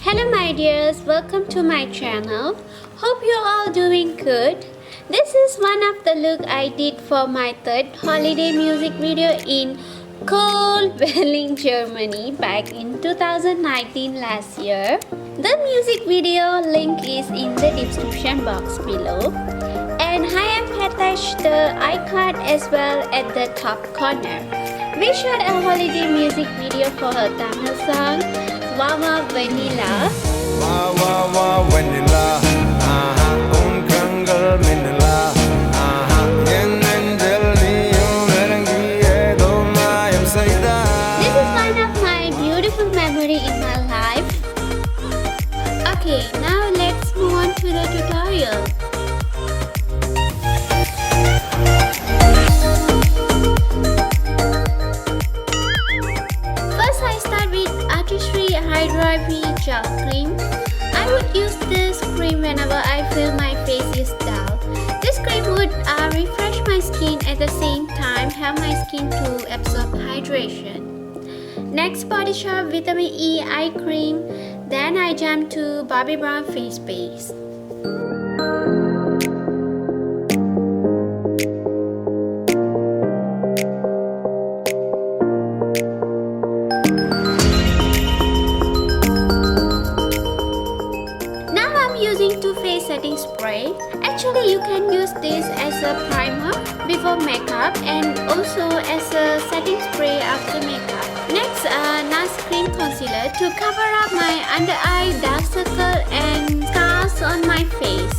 Hello my dears, welcome to my channel. Hope you're all doing good. This is one of the look I did for my third holiday music video in cold Berlin, Germany back in 2019 last year. The music video link is in the description box below. And I have attached the iCard as well at the top corner. We shot a holiday music video for her Tamil song Mama Vanilla. Mama Vanilla, un kangal minilla, en angel neeyum erangiye domayam sayda. This is one of my beautiful memory in my life. Okay, now let's move on to the tutorial. First I start with Artistry HYDRA V gel cream. I would use this cream whenever I feel my face is dull. This cream would refresh my skin at the same time help my skin to absorb hydration. Next, Body Shop Vitamin E eye cream. Then I jump to Bobbi Brown face base. Using Too Faced setting spray. Actually, you can use this as a primer before makeup and also as a setting spray after makeup. Next, NARS cream concealer to cover up my under eye, dark circle and scars on my face.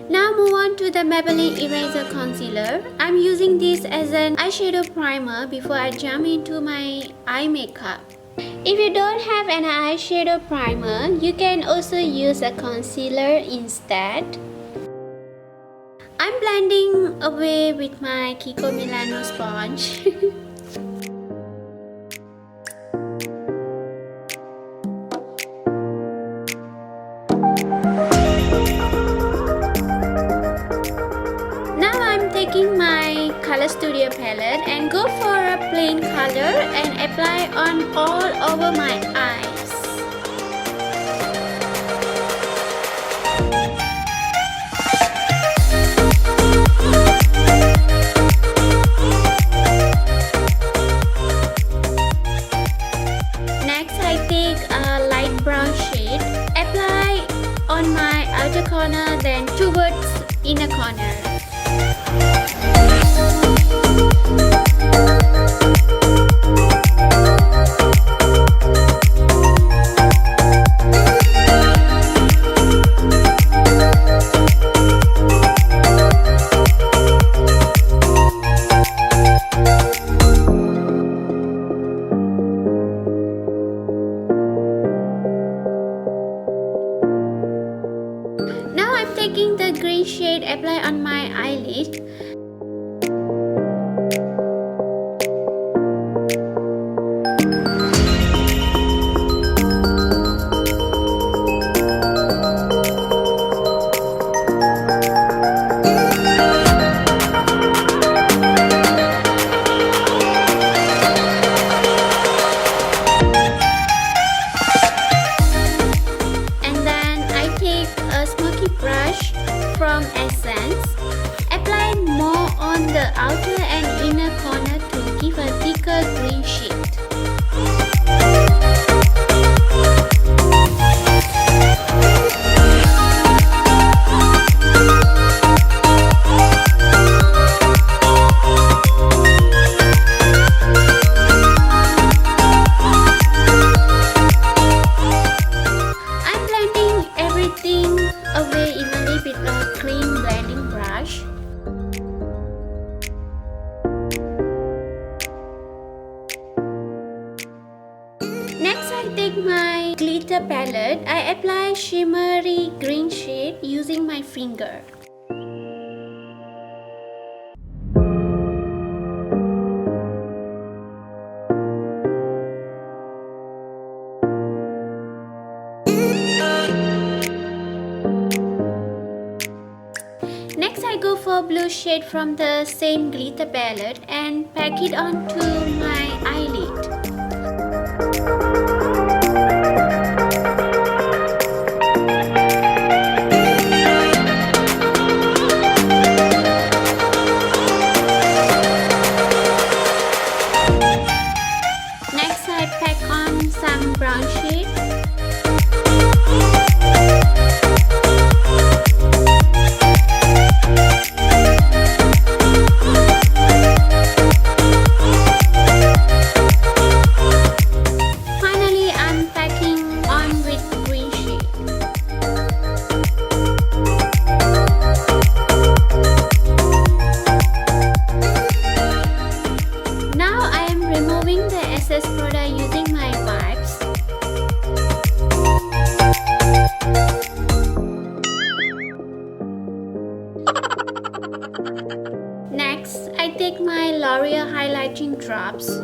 Now move on to the Maybelline Eraser Concealer. I'm using this as an eyeshadow primer before I jump into my eye makeup. If you don't have an eyeshadow primer, you can also use a concealer instead. I'm blending away with my Kiko Milano sponge. Taking my Color Studio palette and go for a plain color and apply on all over my eyes. Next I take a light brown shade, apply on my outer corner then towards inner corner. take my glitter palette, I apply shimmery green shade using my finger. Next I go for blue shade from the same glitter palette and pack it onto my eyelid. Next I pack on some brown shade. Next, I take my L'Oreal highlighting drops.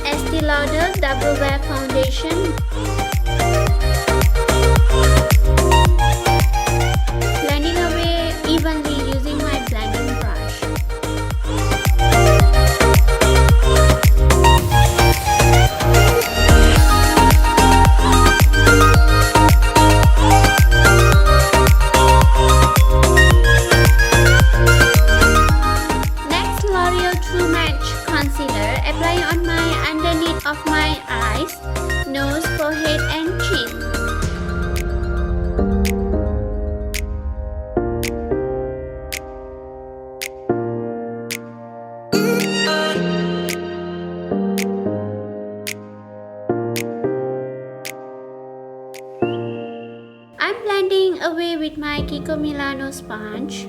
Estee Lauder Double Wear Foundation. Blending away evenly using my blending brush. Next, L'Oreal True Match Concealer. Apply on my underneath of my eyes, nose, forehead and chin. I'm blending away with my Kiko Milano sponge.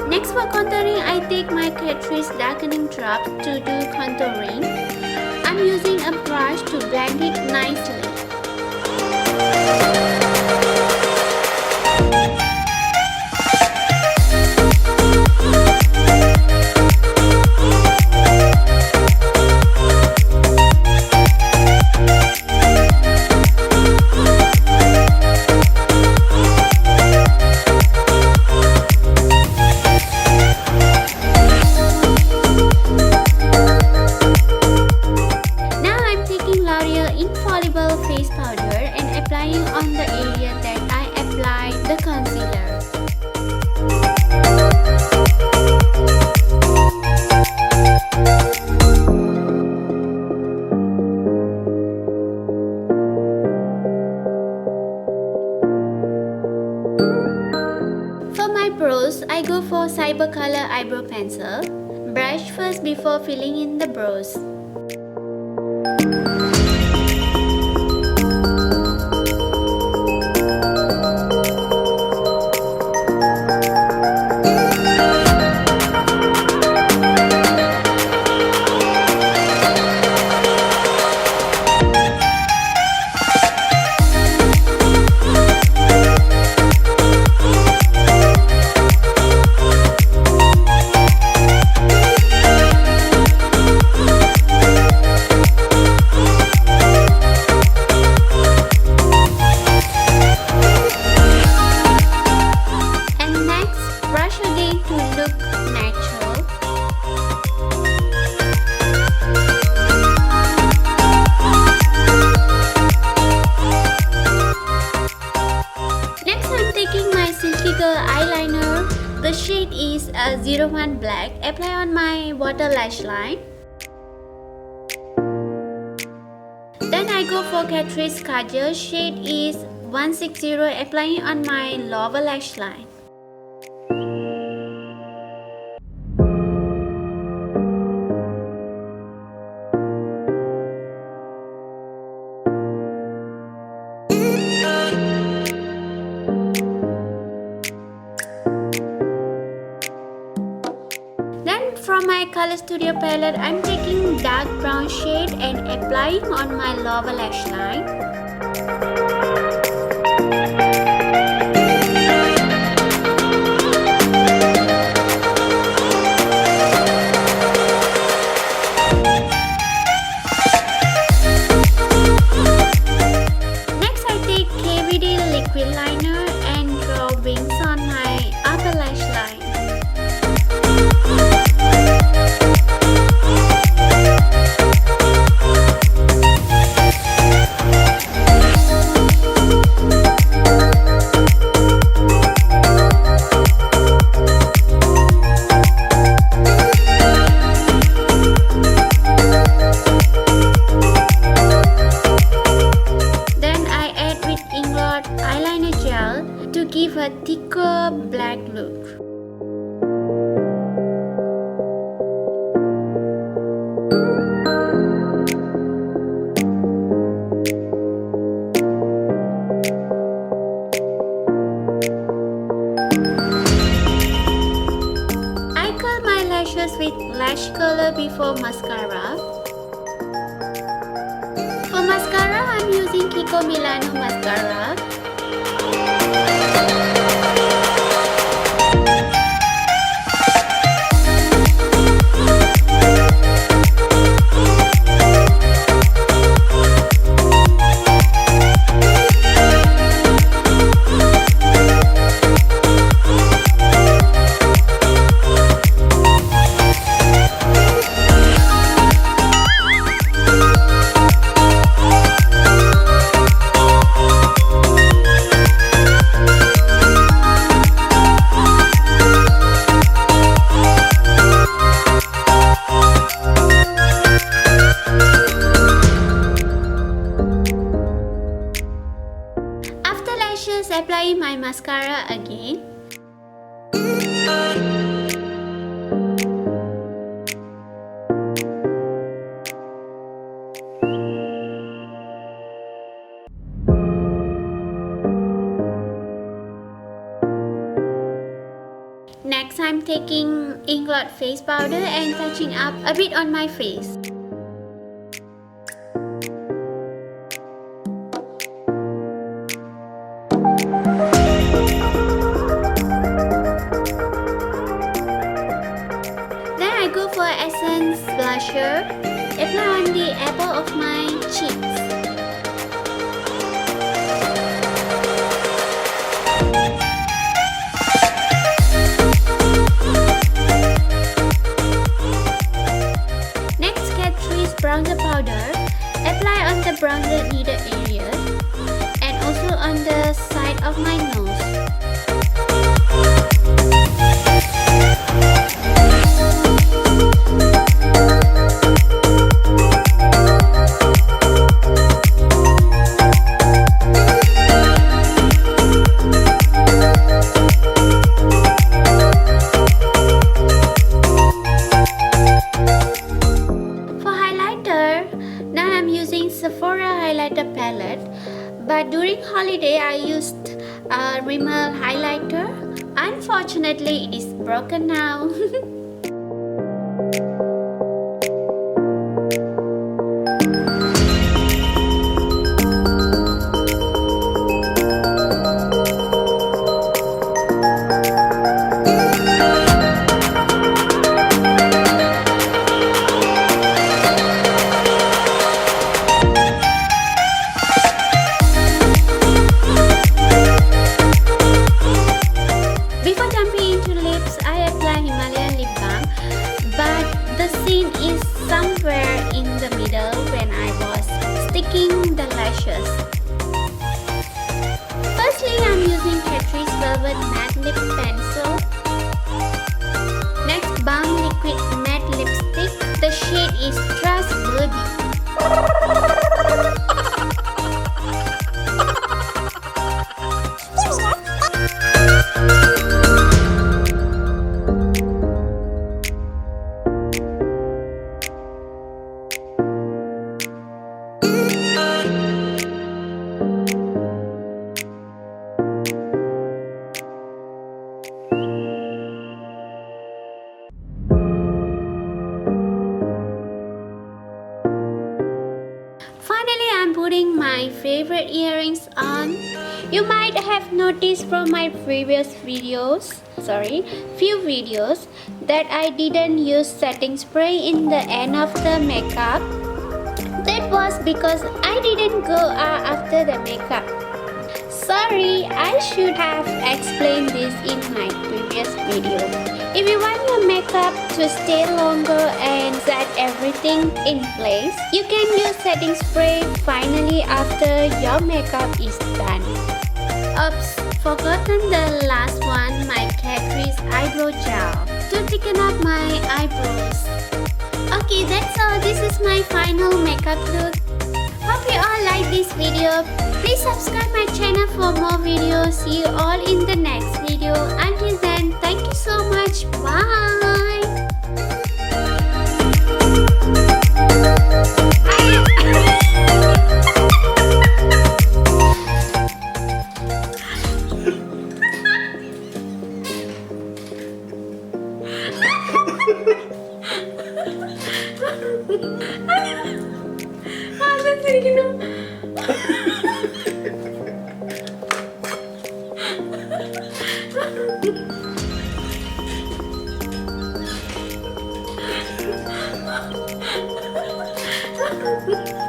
Next for contouring, I take my Catrice Darkening drops to do contouring. I'm using a brush to blend it nicely. Infallible face powder and applying on the area that I applied the concealer. For my brows, I go for Cyber Color Eyebrow Pencil. Brush first before filling in the brows. 01 black, apply on my water lash line. Then I go for Catrice Kajal, shade is 160, applying on my lower lash line. From my Color Studio palette, I'm taking dark brown shade and applying on my lower lash line. Next, I take KVD liquid liner and draw wings on my upper lash line. Inglot Eyeliner gel to give a thicker black look. I curl my lashes with lash curler before mascara. For mascara, I'm using Kiko Milano mascara. Apply my mascara again. Next, I'm taking Inglot face powder and touching up a bit on my face. Go for Essence blusher, apply on the apple of my cheeks. Next, Catrice bronzer powder, apply on the bronzer needed area and also on the side of my nose. Sephora highlighter palette, but during holiday I used a Rimmel highlighter. Unfortunately, it is broken now. The lashes. Firstly, I'm using Catrice Velvet Matte Lip Pencil. Next, putting my favorite earrings on. You might have noticed from my previous few videos that I didn't use setting spray in the end of the makeup. That was because I didn't go after the makeup. Sorry, I should have explained this in my previous video. If you want your makeup to stay longer and set everything in place, you can use setting spray finally after your makeup is done. Oops, forgotten the last one, my Catrice eyebrow gel to thicken up my eyebrows. Okay, that's all. This is my final makeup look. Hope you all like this video. Please subscribe my channel for more videos. See you all in the next video. Until then, thank you so much. Bye. Ha ha ha.